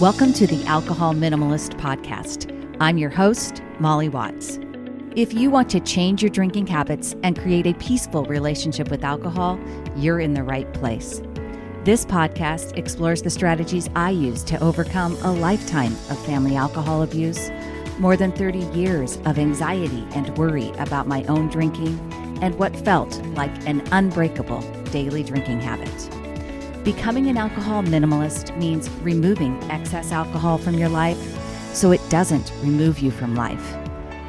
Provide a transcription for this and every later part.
Welcome to the Alcohol Minimalist Podcast. I'm your host, Molly Watts. If you want to change your drinking habits and create a peaceful relationship with alcohol, you're in the right place. This podcast explores the strategies I use to overcome a lifetime of family alcohol abuse, more than 30 years of anxiety and worry about my own drinking, and what felt like an unbreakable daily drinking habit. Becoming an alcohol minimalist means removing excess alcohol from your life so it doesn't remove you from life.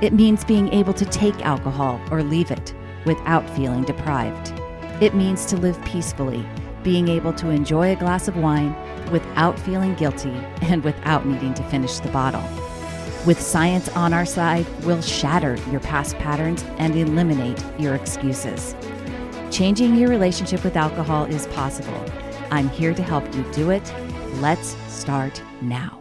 It means being able to take alcohol or leave it without feeling deprived. It means to live peacefully, being able to enjoy a glass of wine without feeling guilty and without needing to finish the bottle. With science on our side, we'll shatter your past patterns and eliminate your excuses. Changing your relationship with alcohol is possible. I'm here to help you do it. Let's start now.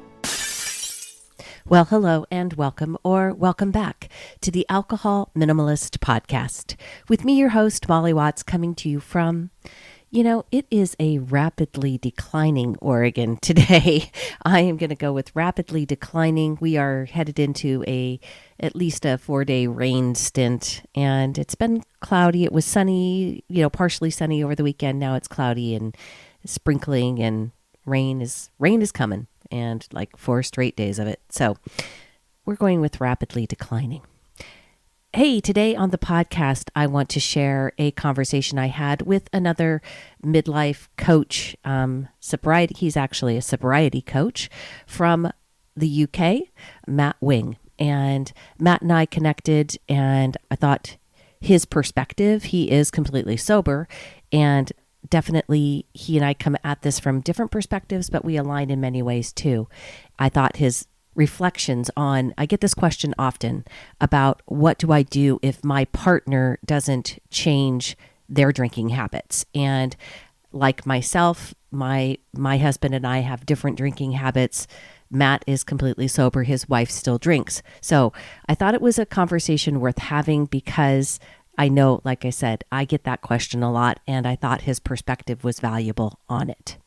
Well, hello and welcome, or welcome back to the Alcohol Minimalist Podcast. With me, your host, Molly Watts, coming to you from, it is a rapidly declining Oregon today. I am going to go with rapidly declining. We are headed into at least a 4-day rain stint, and it's been cloudy. It was sunny, partially sunny over the weekend. Now it's cloudy and sprinkling, and rain is coming, and like 4 straight days of it. So we're going with rapidly declining. Hey, today on the podcast, I want to share a conversation I had with another midlife coach, sobriety. He's actually a sobriety coach from the UK, Matt Wing. And Matt and I connected, and I thought his perspective, he is completely sober, and definitely he and I come at this from different perspectives, but we align in many ways too. I thought his reflections on, I get this question often about what do I do if my partner doesn't change their drinking habits? And like myself, my husband and I have different drinking habits. Matt is completely sober. His wife still drinks. So I thought it was a conversation worth having because I know, like I said, I get that question a lot, and I thought his perspective was valuable on it.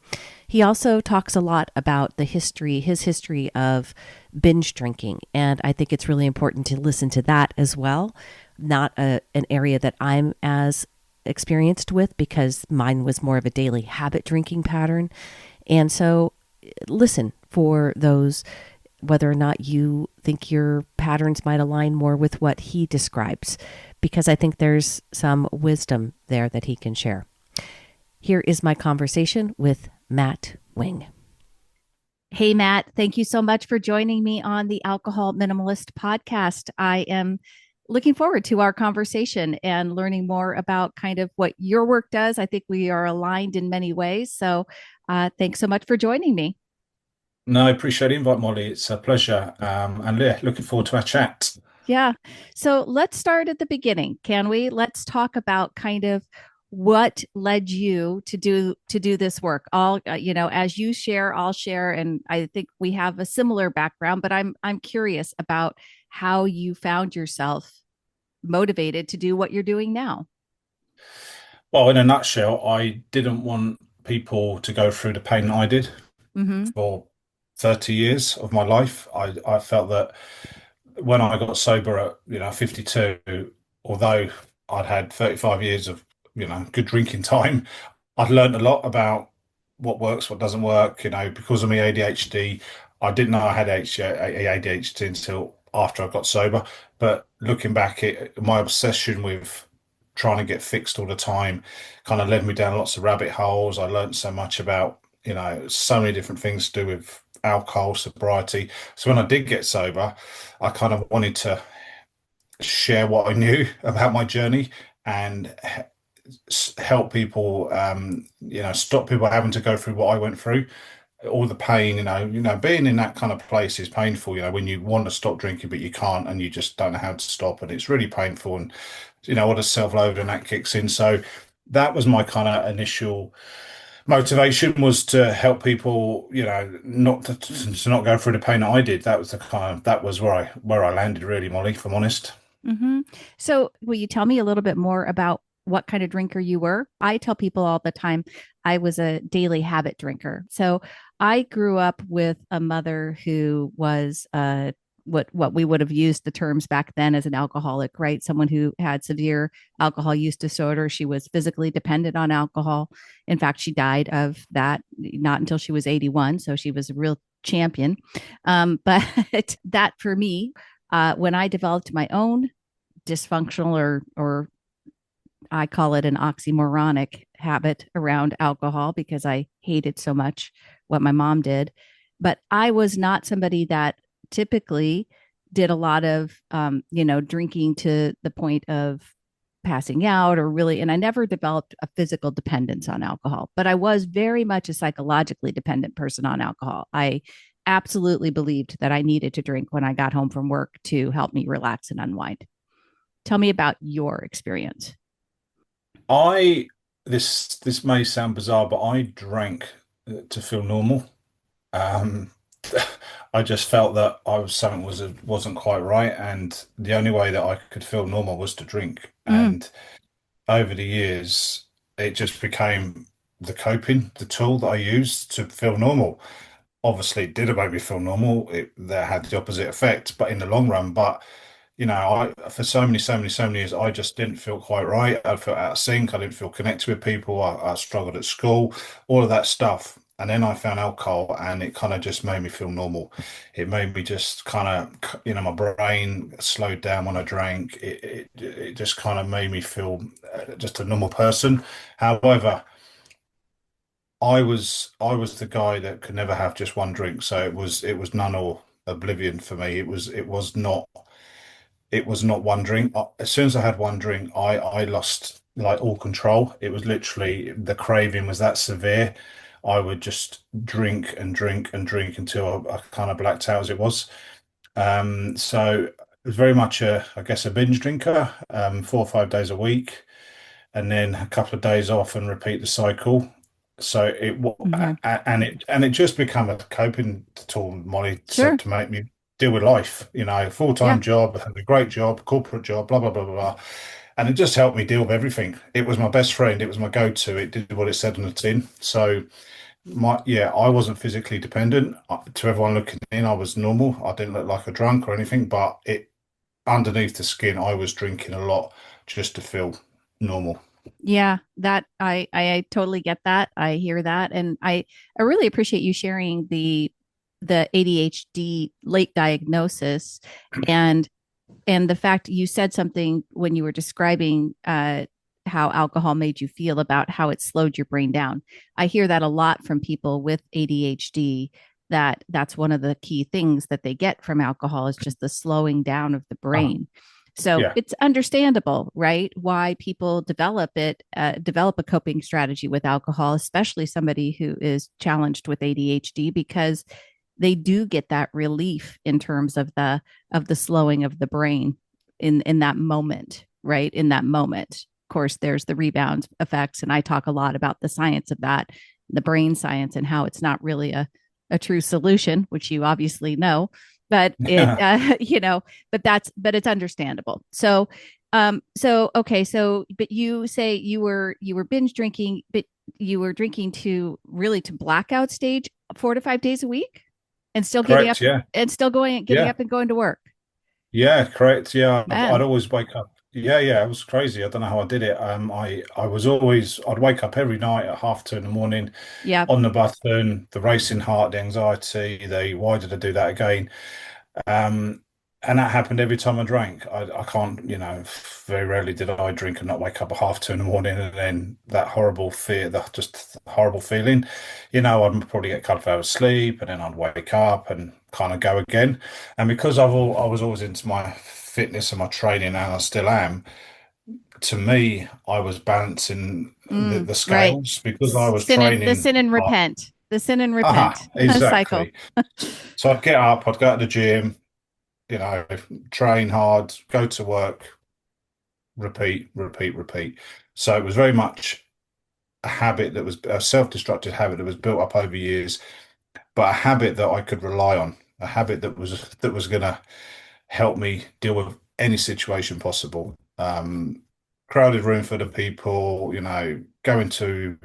He also talks a lot about his history of binge drinking, and I think it's really important to listen to that as well. Not an area that I'm as experienced with, because mine was more of a daily habit drinking pattern. And so listen for those, whether or not you think your patterns might align more with what he describes, because I think there's some wisdom there that he can share. Here is my conversation with Matt Wing. Hey, Matt, thank you so much for joining me on the Alcohol Minimalist Podcast. I am looking forward to our conversation and learning more about kind of what your work does. I think we are aligned in many ways. So thanks so much for joining me. No, I appreciate the invite, Molly. It's a pleasure. And yeah, looking forward to our chat. Yeah. So let's start at the beginning, can we? Let's talk about kind of what led you to do this work. All as you share, I'll share, and I think we have a similar background. But I'm curious about how you found yourself motivated to do what you're doing now. Well, in a nutshell, I didn't want people to go through the pain I did Mm-hmm. for 30 years of my life. I felt that when I got sober at, 52, although I'd had 35 years of, good drinking time, I'd learned a lot about what works, what doesn't work, because of my ADHD. I didn't know I had ADHD until after I got sober. But looking back, my obsession with trying to get fixed all the time kind of led me down lots of rabbit holes. I learned so much about, so many different things to do with alcohol, sobriety. So when I did get sober, I kind of wanted to share what I knew about my journey and help people, stop people having to go through what I went through. All the pain, being in that kind of place is painful, when you want to stop drinking, but you can't, and you just don't know how to stop. And it's really painful. And, what a self-loathing that kicks in. So that was my kind of initial motivation, was to help people, not to not go through the pain that I did. That was where I landed, really, Molly, if I'm honest. Mm-hmm. So will you tell me a little bit more about what kind of drinker you were? I tell people all the time, I was a daily habit drinker. So I grew up with a mother who was what we would have used the terms back then as an alcoholic, right? Someone who had severe alcohol use disorder. She was physically dependent on alcohol. In fact, she died of that not until she was 81. So she was a real champion. But that for me, when I developed my own dysfunctional or I call it an oxymoronic habit around alcohol because I hated so much what my mom did. But I was not somebody that typically did a lot of, drinking to the point of passing out or really, and I never developed a physical dependence on alcohol, but I was very much a psychologically dependent person on alcohol. I absolutely believed that I needed to drink when I got home from work to help me relax and unwind. Tell me about your experience. I this may sound bizarre, but I drank to feel normal. Um, I just felt that I was something wasn't quite right, and the only way that I could feel normal was to drink. Mm, And over the years, it just became the tool that I used to feel normal. Obviously, it did make me feel normal. That had the opposite effect, but in the long run, I for so many years, I just didn't feel quite right. I felt out of sync. I didn't feel connected with people. I struggled at school, all of that stuff. And then I found alcohol, and it kind of just made me feel normal. It made me just kind of, my brain slowed down when I drank. It just kind of made me feel just a normal person. However, I was the guy that could never have just one drink, so it was none or oblivion for me. It was not one drink. As soon as I had one drink, I lost like all control. It was literally the craving was that severe. I would just drink and drink and drink until I kind of blacked out as it was. So it was very much I guess, a binge drinker, 4 or 5 days a week, and then a couple of days off and repeat the cycle. So mhm. and it just become a coping tool, Molly, Sure. to make me deal with life. Yeah. Full-time job, had a great job, corporate job, blah blah blah blah blah, and it just helped me deal with everything. It was my best friend. It was my go-to. It did what it said on the tin. So I wasn't physically dependent. To everyone looking in, I was normal. I didn't look like a drunk or anything, but it underneath the skin, I was drinking a lot just to feel normal. Yeah, that I totally get that. I hear that, and I really appreciate you sharing the ADHD late diagnosis and and the fact you said something when you were describing how alcohol made you feel about how it slowed your brain down. I hear that a lot from people with ADHD, that that's one of the key things that they get from alcohol is just the slowing down of the Uh, brain. So yeah. it's understandable, right? Why people develop a coping strategy with alcohol, especially somebody who is challenged with ADHD, because they do get that relief in terms of the slowing of the brain in that moment, right? In that moment. Of course, there's the rebound effects, and I talk a lot about the science of that, the brain science, and how it's not really a true solution, which you obviously know, but it but it's understandable. So okay, so but you say you were binge drinking, but you were drinking to really to blackout stage 4 to 5 days a week and still getting up Correct. Yeah. and still getting Yeah. up and going to work. Yeah. Correct. Yeah. I'd Man, always wake up. Yeah. Yeah. It was crazy. I don't know how I did it. I'd wake up every night at 2:30 in the morning yeah, on the button, the racing heart, the anxiety, why did I do that again? Um, and that happened every time I drank. I can't, very rarely did I drink and not wake up at 2:30 in the morning, and then that horrible fear, that just horrible feeling. I'd probably get a couple of hours sleep, and then I'd wake up and kind of go again. And because I was always into my fitness and my training, and I still am, to me, I was balancing the right. scales because I was The training. sin and repent, the sin and repent Aha, cycle. exactly. So I'd get up, I'd go to the gym, you know, train hard, go to work, repeat, repeat, repeat. So it was very much a habit that was a self-destructive habit that was built up over years, but a habit that I could rely on, a habit that was gonna help me deal with any situation possible. Crowded room for the people, going to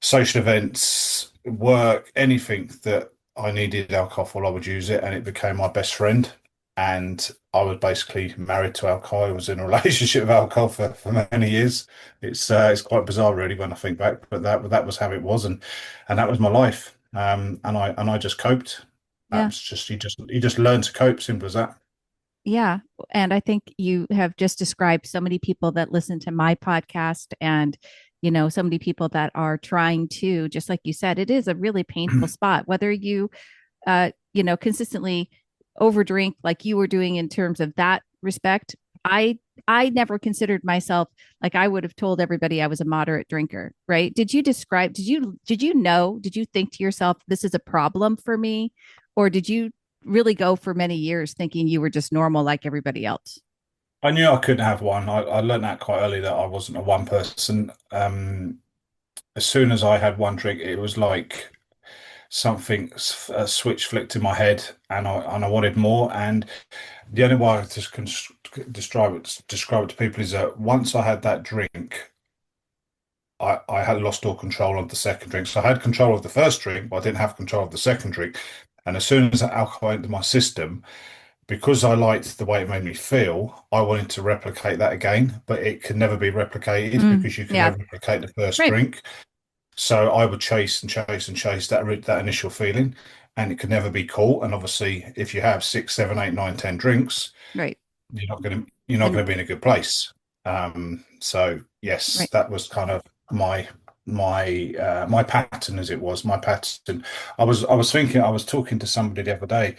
social events, work, anything that I needed alcohol for, I would use it, and it became my best friend. And I was basically married to alcohol. I was in a relationship with alcohol for many years. It's quite bizarre, really, when I think back. But that was how it was, and that was my life. And I just coped. That Yeah. was just you just learn to cope. Simple as that. Yeah. And I think you have just described so many people that listen to my podcast and, so many people that are trying to, just like you said, it is a really painful spot, whether you, consistently overdrink like you were doing in terms of that respect. I, I never considered myself like I would have told everybody I was a moderate drinker, right? Did you think to yourself, this is a problem for me? Or did you really go for many years thinking you were just normal like everybody else? I knew I couldn't have one. I learned that quite early that I wasn't a one person. As soon as I had one drink, it was like a switch flicked in my head, and I wanted more. And the only way I just can describe it to people is that once I had that drink, I had lost all control of the second drink. So I had control of the first drink, but I didn't have control of the second drink. And as soon as that alcohol entered my system, because I liked the way it made me feel, I wanted to replicate that again, but it can never be replicated Mm, because you can yeah, never replicate the first right, drink. So I would chase and chase and chase that initial feeling, and it could never be caught. And obviously, if you have six, seven, eight, nine, 10 drinks, right. you're not going to Then be in a good place. So yes, right. that was kind of my pattern, as it was my pattern. I was thinking, I was talking to somebody the other day,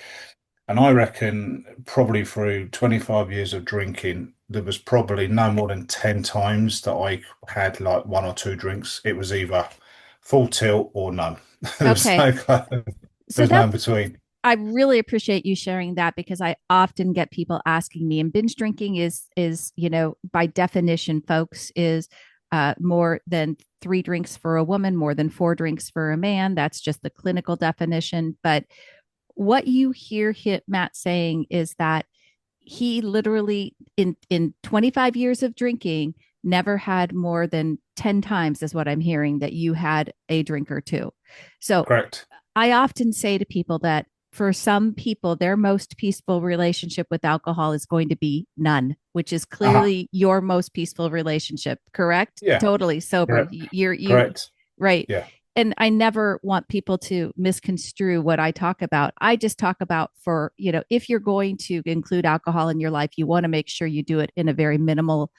and I reckon probably through 25 years of drinking, there was probably no more than 10 times that I had like one or two drinks. It was either full tilt or none. There was Okay. no kind of, there So was no that in between. I really appreciate you sharing that because I often get people asking me, and binge drinking is by definition, folks, is more than three drinks for a woman, more than four drinks for a man. That's just the clinical definition. But what you hear Matt saying is that he literally in 25 years of drinking never had more than 10 times is what I'm hearing that you had a drink or two. So Correct. I often say to people that for some people, their most peaceful relationship with alcohol is going to be none, which is Uh-huh. clearly your most peaceful relationship, correct? Yeah. Totally sober. Correct. You Correct. right. Yeah. And I never want people to misconstrue what I talk about. I just talk about for, if you're going to include alcohol in your life, you want to make sure you do it in a very minimal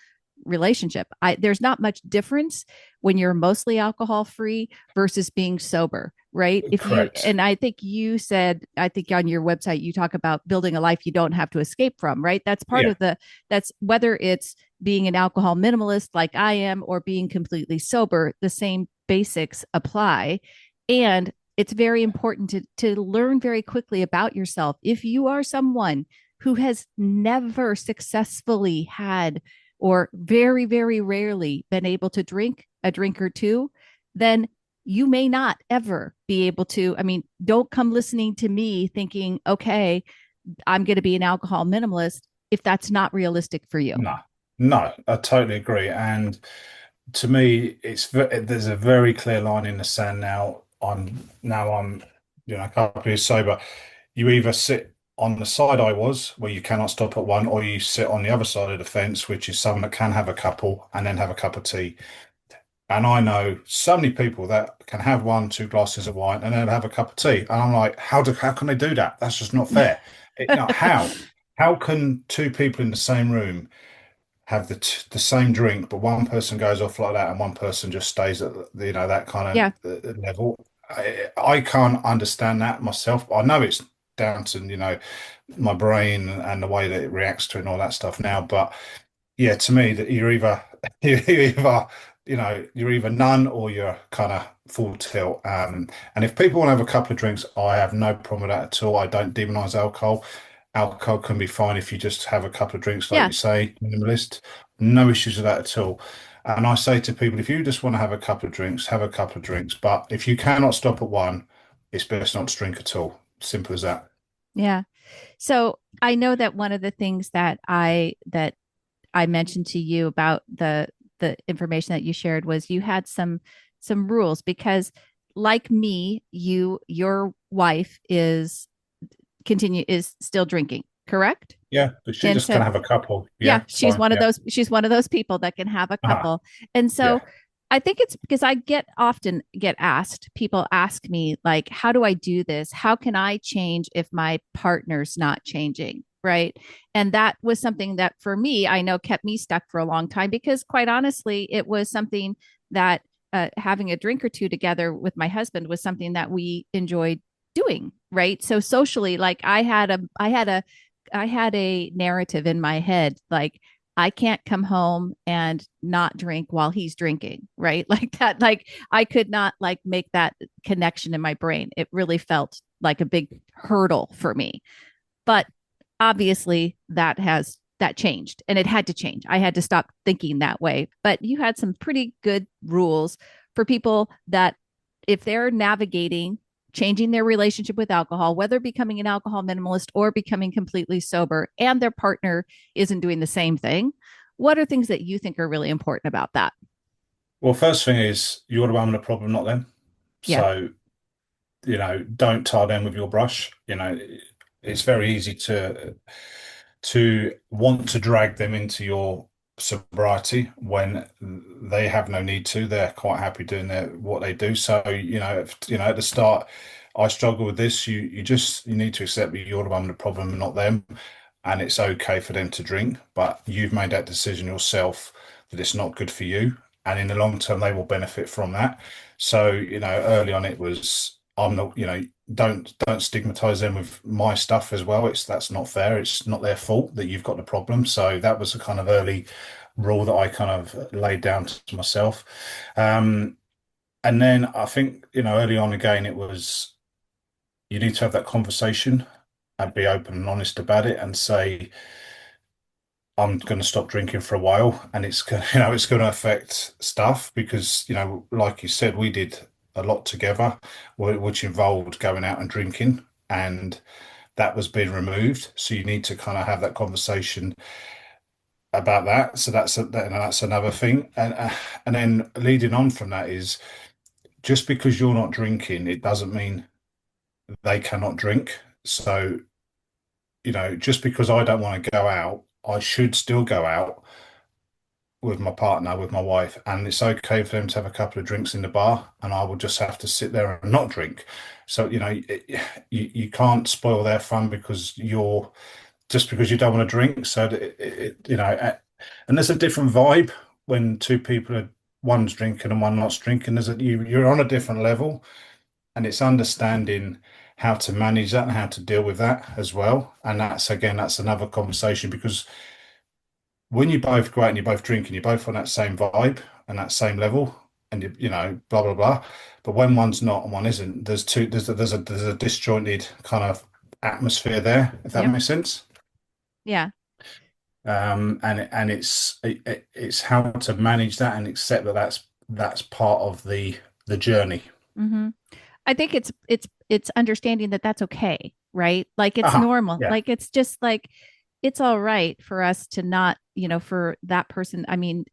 relationship. There's not much difference when you're mostly alcohol free versus being sober, right? If you Correct. and I think you said, I think on your website you talk about building a life you don't have to escape from, right? That's part Yeah. of that's whether it's being an alcohol minimalist like I am or being completely sober, the same basics apply. And it's very important to learn very quickly about yourself. If you are someone who has never successfully had or very, very rarely been able to drink a drink or two, then you may not ever be able to. I mean, don't come listening to me thinking, okay, I'm going to be an alcohol minimalist if that's not realistic for you. No. No, I totally agree. And to me, there's a very clear line in the sand now. I'm a couple of years sober. You either sit on the side I was, where you cannot stop at one, or you sit on the other side of the fence, which is someone that can have a couple and then have a cup of tea. And I know so many people that can have one, two glasses of wine and then have a cup of tea. And I'm like, how can they do that? That's just not fair. How? How can two people in the same room have the same drink, but one person goes off like that and one person just stays at that kind Yeah. of level? I can't understand that myself. I know it's down to my brain and the way that it reacts to it and all that stuff now, but yeah, to me that you're either none or you're kind of full tilt. And if people want to have a couple of drinks, I have no problem with that at all. I don't demonize alcohol. Alcohol can be fine if you just have a couple of drinks, like Yeah. you say, minimalist. No issues with that at all. And I say to people, if you just want to have a couple of drinks, have a couple of drinks. But if you cannot stop at one, it's best not to drink at all. Simple as that. Yeah. So I know that one of the things that I mentioned to you about the information that you shared was you had some some rules because like me, your wife is still drinking, correct? Yeah, but she And just can so have a couple. yeah, Yeah, it's fine. Yeah. she's one of those people that can have a Ah, couple. And so yeah. I think it's because I get often get asked, people ask me like, how do I do this? How can I change if my partner's not changing? Right. And that was something that for me, I know kept me stuck for a long time because quite honestly, it was something that having a drink or two together with my husband was something that we enjoyed doing. Right. So socially, like I had a narrative in my head like I can't come home and not drink while he's drinking, right? Like that, like I could not like make that connection in my brain. It really felt like a big hurdle for me. But obviously that changed and it had to change. I had to stop thinking that way. But you had some pretty good rules for people that if they're navigating changing their relationship with alcohol, whether becoming an alcohol minimalist or becoming completely sober, and their partner isn't doing the same thing, what are things that you think are really important about that? Well, first thing is you're the one with the problem, not them. Yeah. So, don't tar them with your brush. It's very easy to want to drag them into your sobriety when they have no need to. They're quite happy doing what they do. So, at the start, I struggle with this. You need to accept that you're the one with the problem, not them. And it's okay for them to drink, but you've made that decision yourself that it's not good for you. And in the long term, they will benefit from that. So, early on it was, I'm not, don't stigmatize them with my stuff as well. That's not fair. It's not their fault that you've got the problem. So that was a kind of early rule that I kind of laid down to myself. Um, and then I think, early on again, it was you need to have that conversation and be open and honest about it and say, I'm going to stop drinking for a while, and it's going, it's going to affect stuff because, like you said, we did a lot together, which involved going out and drinking, and that was being removed. So you need to kind of have that conversation about that. So that's another thing, and then leading on from that is just because you're not drinking, it doesn't mean they cannot drink. So, just because I don't want to go out, I should still go out with my partner, with my wife, and it's okay for them to have a couple of drinks in the bar, and I will just have to sit there and not drink. So, you can't spoil their fun because you're just because you don't want to drink. So, and there's a different vibe when two people are one's drinking and one not drinking. You're on a different level, and it's understanding how to manage that and how to deal with that as well. And that's another conversation because when you both go out and you're both drinking, you're both on that same vibe and that same level, and blah blah blah. But when one's not and one isn't, there's a disjointed kind of atmosphere there, if that Yep. makes sense. Yeah. And it's how to manage that and accept that that's part of the journey. Mm-hmm. I think it's understanding that that's okay, right? Like it's Uh-huh. normal. Yeah. Like it's just like it's all right for us to not, for that person. I mean,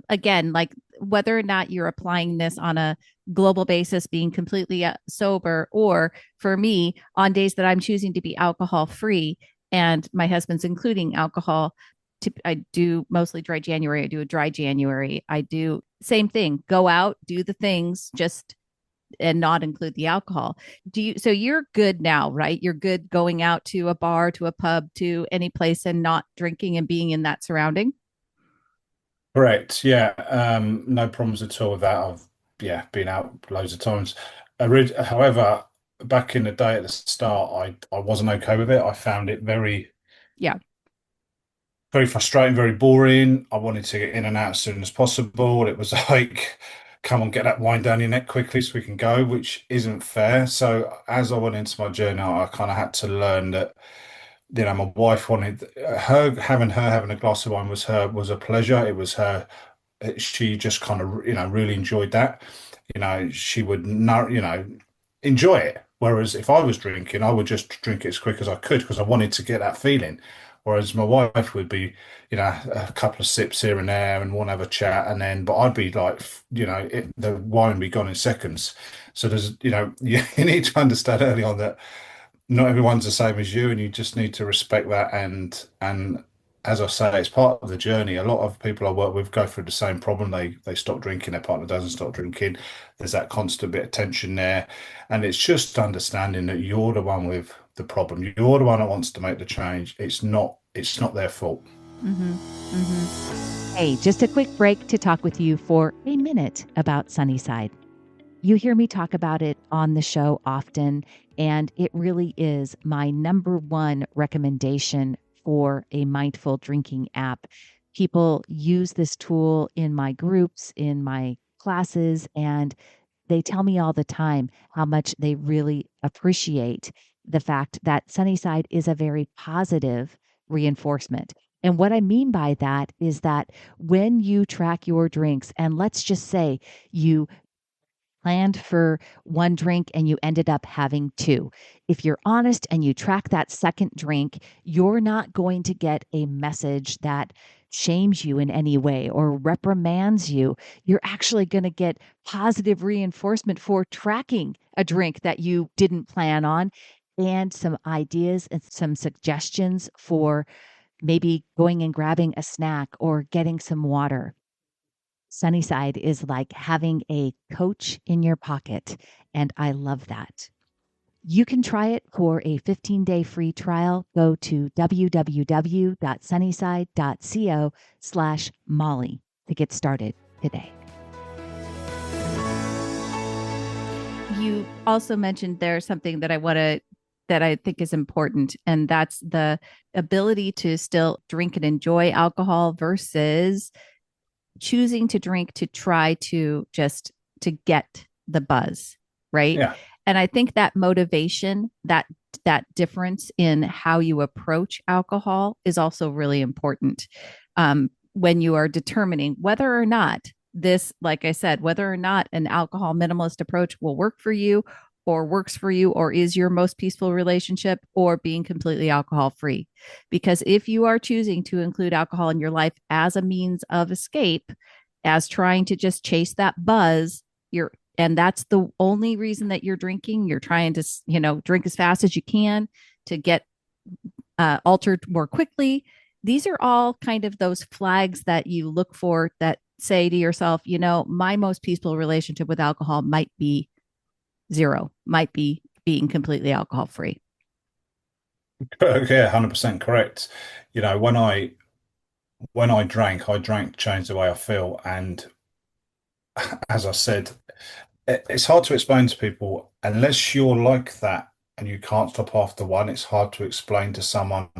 again, like whether or not you're applying this on a global basis, being completely sober, or for me, on days that I'm choosing to be alcohol free, and my husband's including alcohol. I do mostly dry January. I do a dry January. I do same thing. Go out, do the things, just and not include the alcohol. So you're good now, right? You're good going out to a bar, to a pub, to any place and not drinking and being in that surrounding? Correct. Yeah. No problems at all with that. I've yeah been out loads of times. However, back in the day at the start, I wasn't okay with it. I found it Yeah. very frustrating, very boring. I wanted to get in and out as soon as possible. It was like, come on, get that wine down your neck quickly so we can go, which isn't fair. So as I went into my journey, I kind of had to learn that, my wife wanted her having a glass of wine was a pleasure. It was her. She just kind of, really enjoyed that. She would not, enjoy it. Whereas if I was drinking, I would just drink it as quick as I could because I wanted to get that feeling. Whereas my wife would be, a couple of sips here and there and want to have a chat, and then, but I'd be like, the wine would be gone in seconds. So there's, you need to understand early on that not everyone's the same as you, and you just need to respect that. And as I say, it's part of the journey. A lot of people I work with go through the same problem. They stop drinking, their partner doesn't stop drinking. There's that constant bit of tension there, and it's just understanding that you're the one with the problem. You're the one that wants to make the change. It's not their fault. Mm-hmm. Mm-hmm. Hey, just a quick break to talk with you for a minute about Sunnyside. You hear me talk about it on the show often, and it really is my number one recommendation for a mindful drinking app. People use this tool in my groups, in my classes, and they tell me all the time how much they really appreciate the fact that Sunnyside is a very positive reinforcement. And what I mean by that is that when you track your drinks, and let's just say you planned for one drink and you ended up having two. If you're honest and you track that second drink, you're not going to get a message that shames you in any way or reprimands you. You're actually going to get positive reinforcement for tracking a drink that you didn't plan on, and some ideas and some suggestions for maybe going and grabbing a snack or getting some water. Sunnyside is like having a coach in your pocket, and I love that. You can try it for a 15-day free trial. Go to www.sunnyside.co/Molly to get started today. You also mentioned there's something that I think is important, and that's the ability to still drink and enjoy alcohol versus choosing to drink to try to just to get the buzz, right? Yeah. And I think that motivation, that difference in how you approach alcohol is also really important, when you are determining whether or not this, like I said, whether or not an alcohol minimalist approach will work for you or works for you or is your most peaceful relationship, or being completely alcohol free. Because if you are choosing to include alcohol in your life as a means of escape, as trying to just chase that buzz, and that's the only reason that you're drinking, you're trying to, drink as fast as you can to get altered more quickly. These are all kind of those flags that you look for that say to yourself, my most peaceful relationship with alcohol might be zero, might be being completely alcohol free. Yeah, 100% correct. When I drank, I drank to change the way I feel. And as I said, it's hard to explain to people unless you're like that and you can't stop after one. It's hard to explain to someone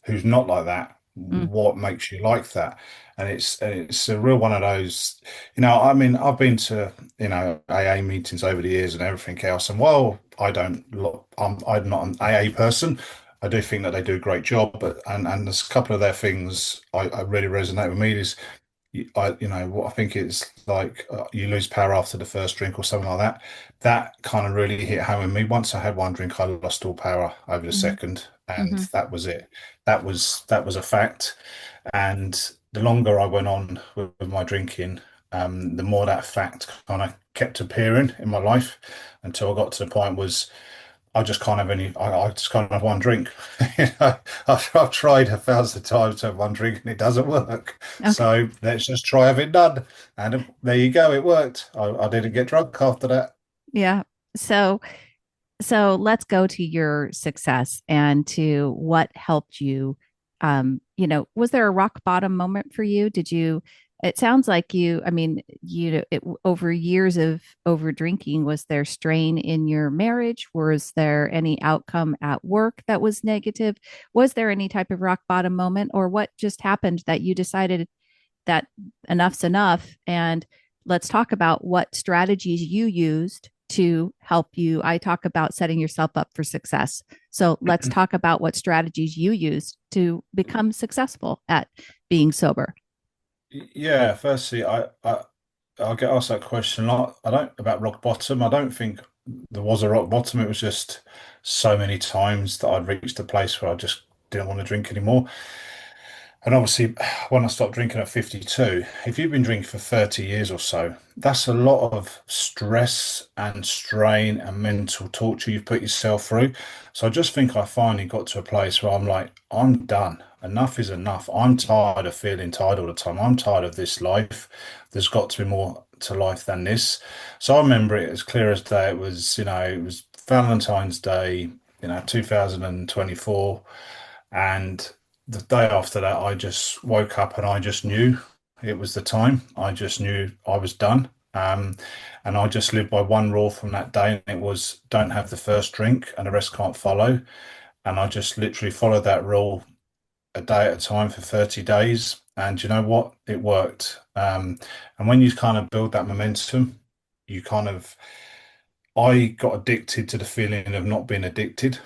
who's not like that Mm, what makes you like that. And it's a real one of those, I mean, I've been to, AA meetings over the years and everything else. And while I don't look, I'm not an AA person. I do think that they do a great job, but and there's a couple of their things I really resonate with me is what I think it's like, you lose power after the first drink or something like that. That kind of really hit home with me. Once I had one drink, I lost all power over the mm-hmm, second, and mm-hmm, that was it. That was a fact. And the longer I went on with my drinking, the more that fact kind of kept appearing in my life until I got to the point was I just can't have any. I just can't have one drink. I've tried 1,000 times to have one drink and it doesn't work. okay. So let's just try having none. And there you go. It worked. I didn't get drunk after that. Yeah. So let's go to your success and to what helped you. Was there a rock bottom moment for you? It sounds like I mean, over years of over drinking, was there strain in your marriage? Was there any outcome at work that was negative? Was there any type of rock bottom moment, or what just happened that you decided that enough's enough? And let's talk about what strategies you used to help you. I talk about setting yourself up for success. So let's talk about what strategies you used to become successful at being sober. Yeah. Firstly, I get asked that question a lot. I don't about rock bottom. I don't think there was a rock bottom. It was just so many times that I'd reached a place where I just didn't want to drink anymore. And obviously, when I stopped drinking at 52, if you've been drinking for 30 years or so, that's a lot of stress and strain and mental torture you've put yourself through. So I just think I finally got to a place where I'm like, I'm done. Enough is enough. I'm tired of feeling tired all the time. I'm tired of this life. There's got to be more to life than this. So I remember it as clear as day. It was, it was Valentine's Day, 2024. And the day after that, I just woke up and I just knew it was the time. I just knew I was done. And I just lived by one rule from that day, and it was don't have the first drink and the rest can't follow. And I just literally followed that rule a day at a time for 30 days. And you know what? It worked. And when you kind of build that momentum, you kind of, I got addicted to the feeling of not being addicted,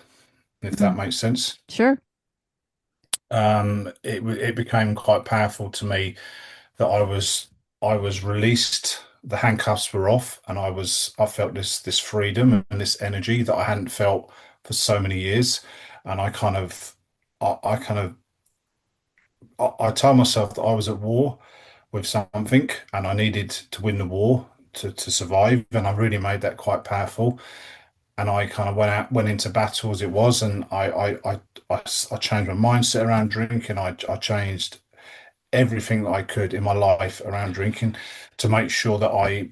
if that Mm, makes sense. sure. It became quite powerful to me that I was released, the handcuffs were off, and I felt this freedom and this energy that I hadn't felt for so many years. And I kind of I told myself that I was at war with something and I needed to win the war to survive. And I really made that quite powerful. And I kind of went into battle as it was, and I changed my mindset around drinking. I changed everything that I could in my life around drinking to make sure that I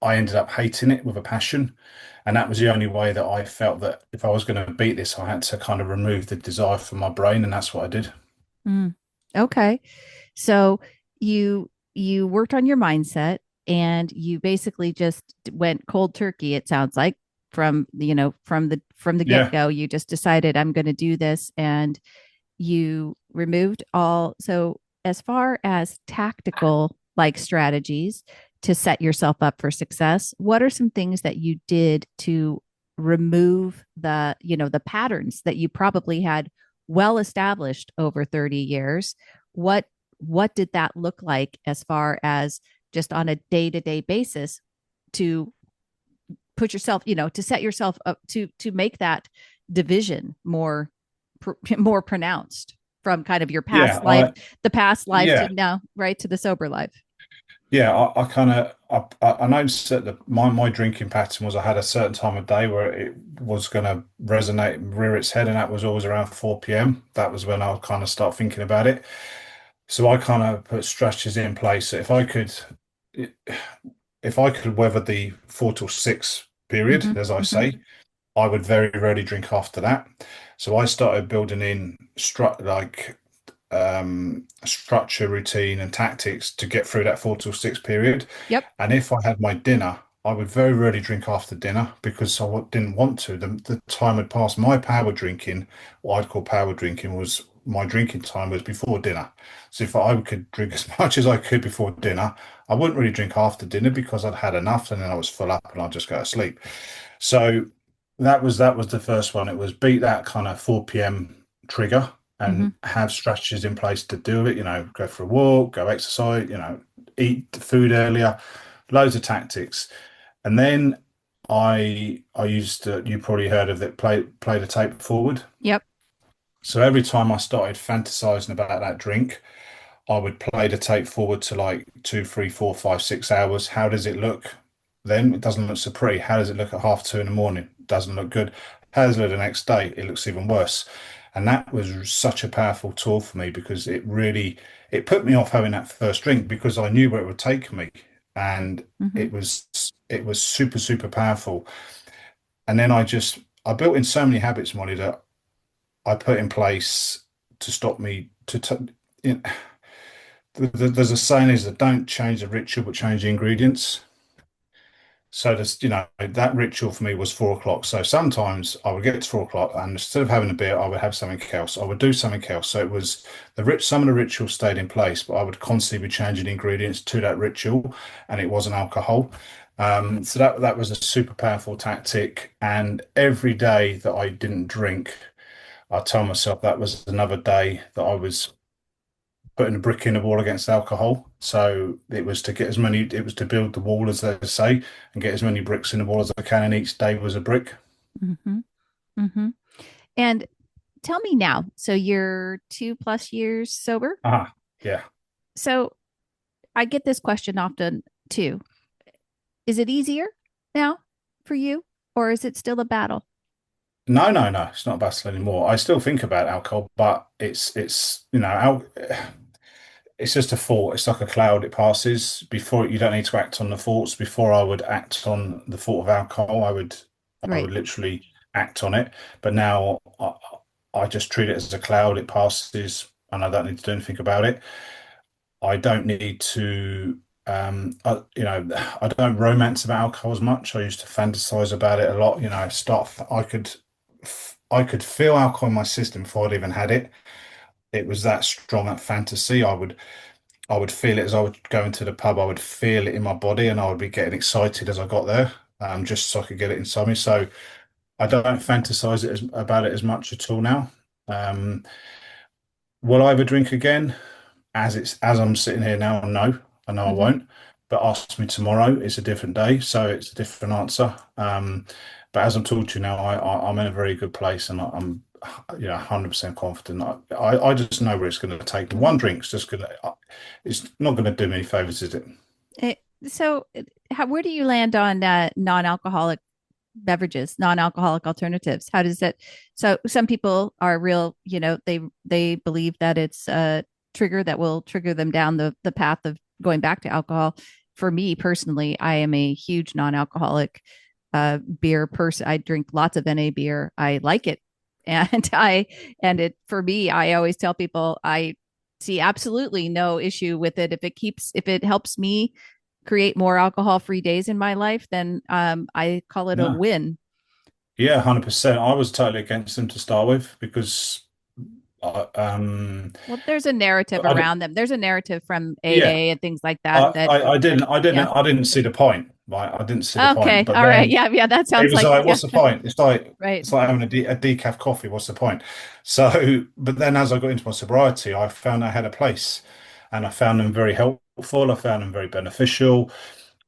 ended up hating it with a passion. And that was the only way that I felt that if I was going to beat this, I had to kind of remove the desire from my brain, and that's what I did. Mm. Okay. So you worked on your mindset and you basically just went cold turkey, it sounds like, from from the Yeah, get-go. You just decided I'm going to do this, and you removed all. So as far as tactical like strategies to set yourself up for success, what are some things that you did to remove the patterns that you probably had well established over 30 years? What did that look like as far as just on a day-to-day basis to put yourself, to set yourself up to make that division more pronounced from kind of your yeah, past life, the past life to yeah, now, right, to the sober life. yeah. I kind of, I noticed that my drinking pattern was I had a certain time of day where it was going to resonate, rear its head, and that was always around 4 p.m. That was when I would kind of start thinking about it. So I kind of put strategies in place that if I could weather the 4 till 6 period, Mm-hmm, as I mm-hmm. say, I would very rarely drink after that. So I started building in structure, routine, and tactics to get through that 4 till 6 period. Yep. And if I had my dinner, I would very rarely drink after dinner because didn't want to. The time had passed. My power drinking, what I'd call power drinking, was my drinking time was before dinner. So if I could drink as much as I could before dinner, I wouldn't really drink after dinner because I'd had enough and then I was full up and I'd just go to sleep. So that was the first one. It was beat that kind of 4 p.m. trigger Mm-hmm. and have strategies in place to do it. Go for a walk, go exercise, eat food earlier, loads of tactics. And then I used to, you probably heard of it, play the tape forward. Yep. So every time I started fantasizing about that drink, I would play the tape forward to like 2, 3, 4, 5, 6 hours. How does it look then? It doesn't look so pretty. How does it look at half 2 in the morning? Doesn't look good. How does it look the next day? It looks even worse. And that was such a powerful tool for me because it put me off having that first drink because I knew where it would take me. And Mm-hmm. it was super, super powerful. And then I built in so many habits, Molly, that I put in place to stop me to you there's a saying is that don't change the ritual, but change the ingredients. So that ritual for me was 4 o'clock. So sometimes I would get to 4 o'clock and instead of having a beer, I would have something else. I would do something else. So it was some of the rituals stayed in place, but I would constantly be changing ingredients to that ritual, and it wasn't alcohol. So that was a super powerful tactic. And every day that I didn't drink, I told myself that was another day that I was putting a brick in the wall against alcohol. So it was to build the wall, as they say, and get as many bricks in the wall as I can. And each day was a brick. Mm-hmm. Mm-hmm. And tell me now. So you're 2+ years sober. Ah, yeah. So I get this question often too. Is it easier now for you, or is it still a battle? No, no, no. It's not a battle anymore. I still think about alcohol, but it's it's just a thought. It's like a cloud. It passes. Before you don't need to act on the thoughts. Before I would act on the thought of alcohol, I Right. would literally act on it. But now I just treat it as a cloud. It passes, and I don't need to do anything about it. I don't need to, I don't romance about alcohol as much. I used to fantasize about it a lot. Stuff I could feel alcohol in my system before I'd even had it. It was that strong, that fantasy. I would feel it as I would go into the pub. I would feel it in my body, and I would be getting excited as I got there, just so I could get it inside me. So I don't fantasize about it as much at all now. Um, will I ever drink again? As I'm sitting here now, no, I know I Mm-hmm. won't. But ask me tomorrow, it's a different day, so it's a different answer. But as I'm talking to you now, I'm in a very good place, and I'm 100% confident. I just know where it's going to take me. Mm-hmm. One drink's just going to, it's not going to do me any favors, is it? So, where do you land on non-alcoholic beverages, non-alcoholic alternatives? How does that? So, some people are real. They believe that it's a trigger that will trigger them down the path of going back to alcohol. For me personally, I am a huge non-alcoholic beer person. I drink lots of NA beer. I like it, and it for me. I always tell people I see absolutely no issue with it if it helps me create more alcohol free days in my life, then I call it a No. win. Yeah, 100%. I was totally against them to start with because I, Well, there's a narrative I, around them. There's a narrative from yeah, AA and things like that. Yeah. I didn't see the point, right? I didn't see the point. Okay. But All right. then Yeah. Yeah. That it sounds was like, like, yeah. what's the point? Right. It's like having a decaf coffee. What's the point? So, but then as I got into my sobriety, I found I had a place, and I found them very helpful. I found them very beneficial.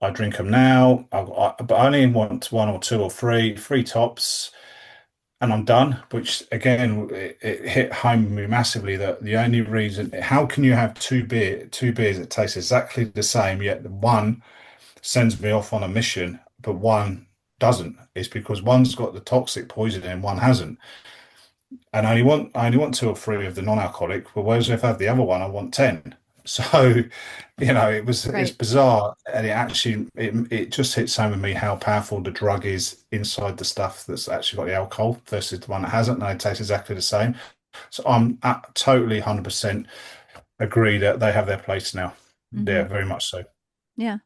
I drink them now, but I only want one or two or three tops, and I'm done. Which again, it hit home with me massively that the only reason, how can you have two beers that taste exactly the same, yet the one sends me off on a mission, but one doesn't? It's because one's got the toxic poison and one hasn't. And I only want two or three of the non-alcoholic, but whereas if I have the other one, I want 10. So, it's Right. bizarre, and it just hits home with me how powerful the drug is inside the stuff that's actually got the alcohol versus the one that hasn't, and they taste exactly the same. So I'm totally 100% agree that they have their place now. Mm-hmm. Yeah, very much so. Yeah.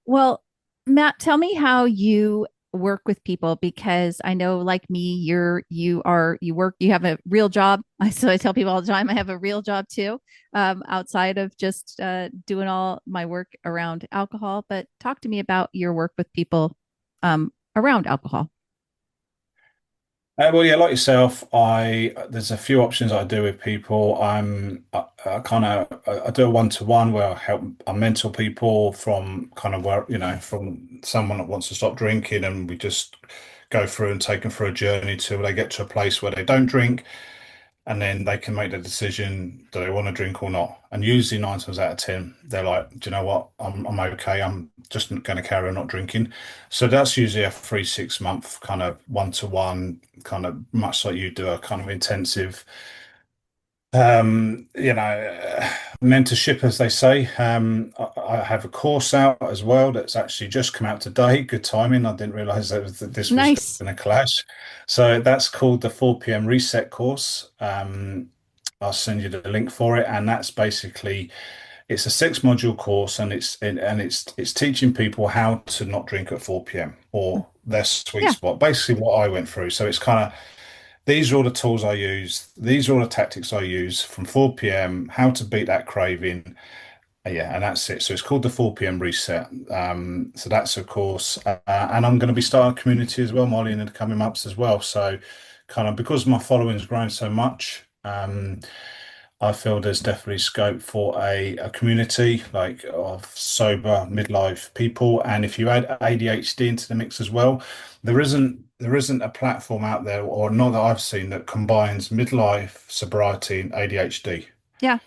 Well, Matt, tell me how you work with people because I know, like me, you have a real job. So I tell people all the time I have a real job too, outside of just doing all my work around alcohol. But talk to me about your work with people around alcohol. Well, yeah, like yourself, I there's a few options I do with people. I kind of I do a one-to-one where I mentor people from kind of where from someone that wants to stop drinking, and we just go through and take them through a journey till they get to a place where they don't drink, and then they can make the decision, do they want to drink or not? And usually 9 times out of 10, they're like, do you know what? I'm okay. I'm just going to carry on not drinking. So that's usually a 3 6 month kind of one-to-one, kind of much like you do, a kind of intensive mentorship, as they say. I have a course out as well that's actually just come out today. Good timing. I didn't realize that this was Nice. going to clash. So that's called the 4 p.m. reset course. I'll send you the link for it, and that's basically it's a 6 module course, and it's teaching people how to not drink at 4 p.m. or their sweet Yeah. spot. Basically, what I went through. So it's kind of these are all the tools I use. These are all the tactics I use from 4 p.m. How to beat that craving. Yeah, and that's it. So it's called the 4 p.m. reset. So that's of course, and I'm going to be starting a community as well, Molly, in the coming months as well. So, kind of because my following's grown so much, I feel there's definitely scope for a community like of sober midlife people. And if you add ADHD into the mix as well, there isn't a platform out there, or not that I've seen, that combines midlife, sobriety, and ADHD. Yeah.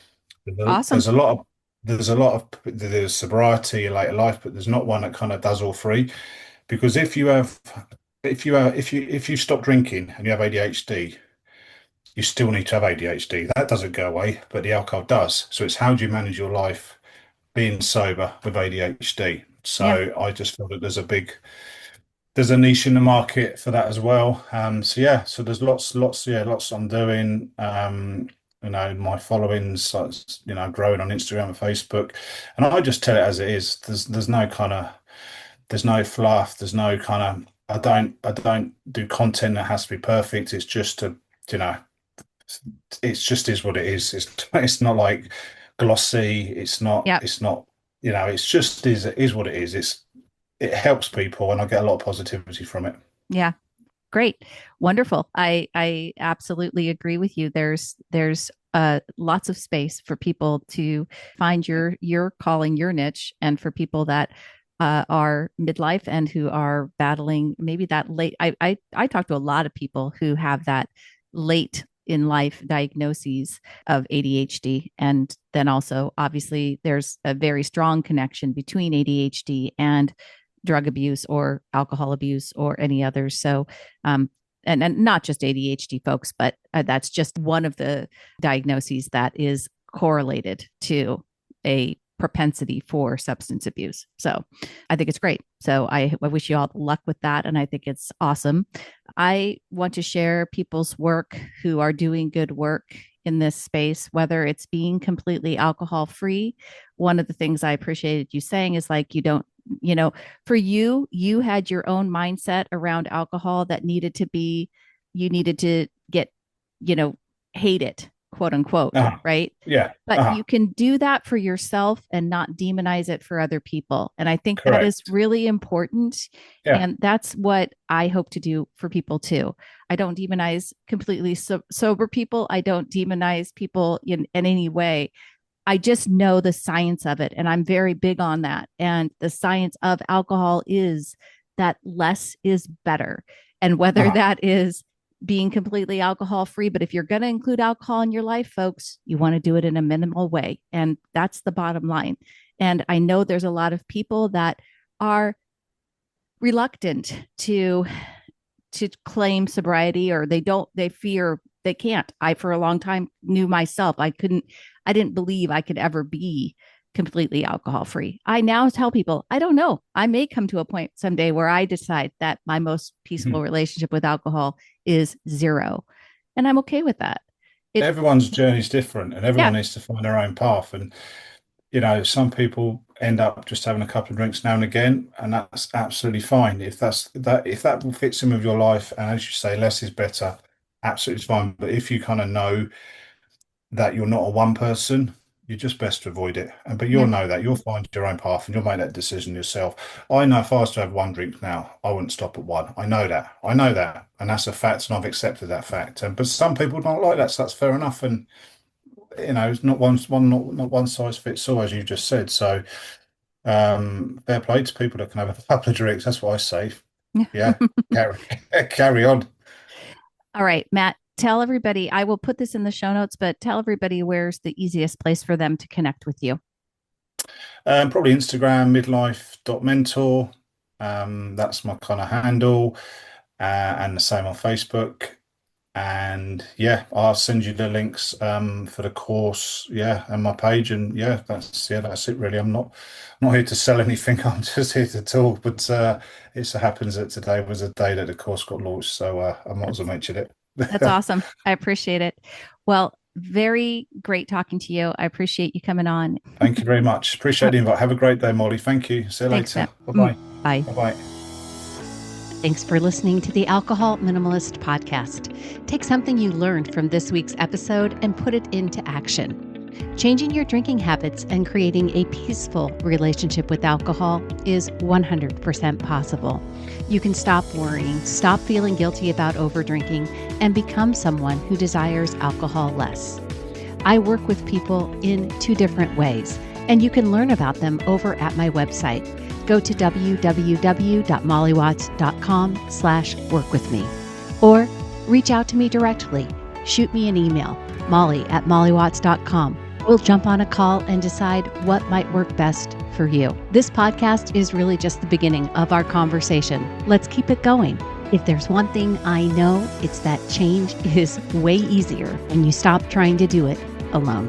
Awesome. There's a lot of there's sobriety in later life, but there's not one that kind of does all three. Because if you stop drinking and you have ADHD, you still need to have ADHD. That doesn't go away, but the alcohol does. So it's how do you manage your life being sober with ADHD? Yeah. So I just feel that there's a niche in the market for that as well. So yeah, so there's lots I'm doing. My followings, growing on Instagram and Facebook, and I just tell it as it is. There's no fluff. There's no kind of. I don't do content that has to be perfect. It's just you know, it's just is what it is. It's not like glossy. It's not. Yeah. It's not. It's just is what it is. It helps people, and I get a lot of positivity from it. Yeah. Great. Wonderful. I absolutely agree with you. There's lots of space for people to find your calling, your niche, and for people that are midlife and who are battling maybe that late. I talk to a lot of people who have that late in life diagnoses of ADHD. And then also, obviously, there's a very strong connection between ADHD and drug abuse or alcohol abuse or any others. So, and not just ADHD folks, but that's just one of the diagnoses that is correlated to a propensity for substance abuse. So I think it's great. So I wish you all luck with that. And I think it's awesome. I want to share people's work who are doing good work in this space, whether it's being completely alcohol free. One of the things I appreciated you saying is like, for you had your own mindset around alcohol that you needed to get, hate it, quote unquote, right? Yeah. But you can do that for yourself and not demonize it for other people. And I think Correct. that is really important. Yeah. And that's what I hope to do for people too. I don't demonize completely sober people. I don't demonize people in any way. I just know the science of it. And I'm very big on that. And the science of alcohol is that less is better. And whether that is being completely alcohol free, but if you're going to include alcohol in your life, folks, you want to do it in a minimal way. And that's the bottom line. And I know there's a lot of people that are reluctant to claim sobriety, or they fear they can't. I, for a long time, knew myself. I didn't believe I could ever be completely alcohol free. I now tell people, I don't know. I may come to a point someday where I decide that my most peaceful relationship with alcohol is zero. And I'm okay with that. Everyone's journey is different, and everyone needs to find their own path. And, some people end up just having a couple of drinks now and again, and that's absolutely fine. If that fits in with your life, and as you say, less is better, absolutely fine. But if you kind of know that you're not a one person, you're just best to avoid it. But you'll know that you'll find your own path and you'll make that decision yourself. I know if I was to have one drink now, I wouldn't stop at one. I know that, and that's a fact, and I've accepted that fact. But some people don't like that, so that's fair enough. And it's not one size fits all, as you just said. So fair play to people that can have a couple of drinks. That's what I say. Yeah, carry on. All right, Matt. Tell everybody, I will put this in the show notes, but tell everybody where's the easiest place for them to connect with you. Probably Instagram, midlife.mentor. That's my kind of handle, and the same on Facebook. And yeah, I'll send you the links for the course, and my page, and that's it really. I'm not here to sell anything. I'm just here to talk. But it so happens that today was a day that the course got launched, so I might as well mention it. That's awesome. I appreciate it. Well, very great talking to you. I appreciate you coming on. Thank you very much. Appreciate the invite. Have a great day, Molly. Thank you. See you later. Bye-bye. Bye. Bye-bye. Thanks for listening to the Alcohol Minimalist Podcast. Take something you learned from this week's episode and put it into action. Changing your drinking habits and creating a peaceful relationship with alcohol is 100% possible. You can stop worrying, stop feeling guilty about overdrinking, and become someone who desires alcohol less. I work with people in 2 different ways, and you can learn about them over at my website. go to www.mollywatts.com/work with me, or reach out to me directly. Shoot me an email, molly@mollywatts.com. We'll jump on a call and decide what might work best for you. This podcast is really just the beginning of our conversation. Let's keep it going. If there's one thing I know, it's that change is way easier when you stop trying to do it alone.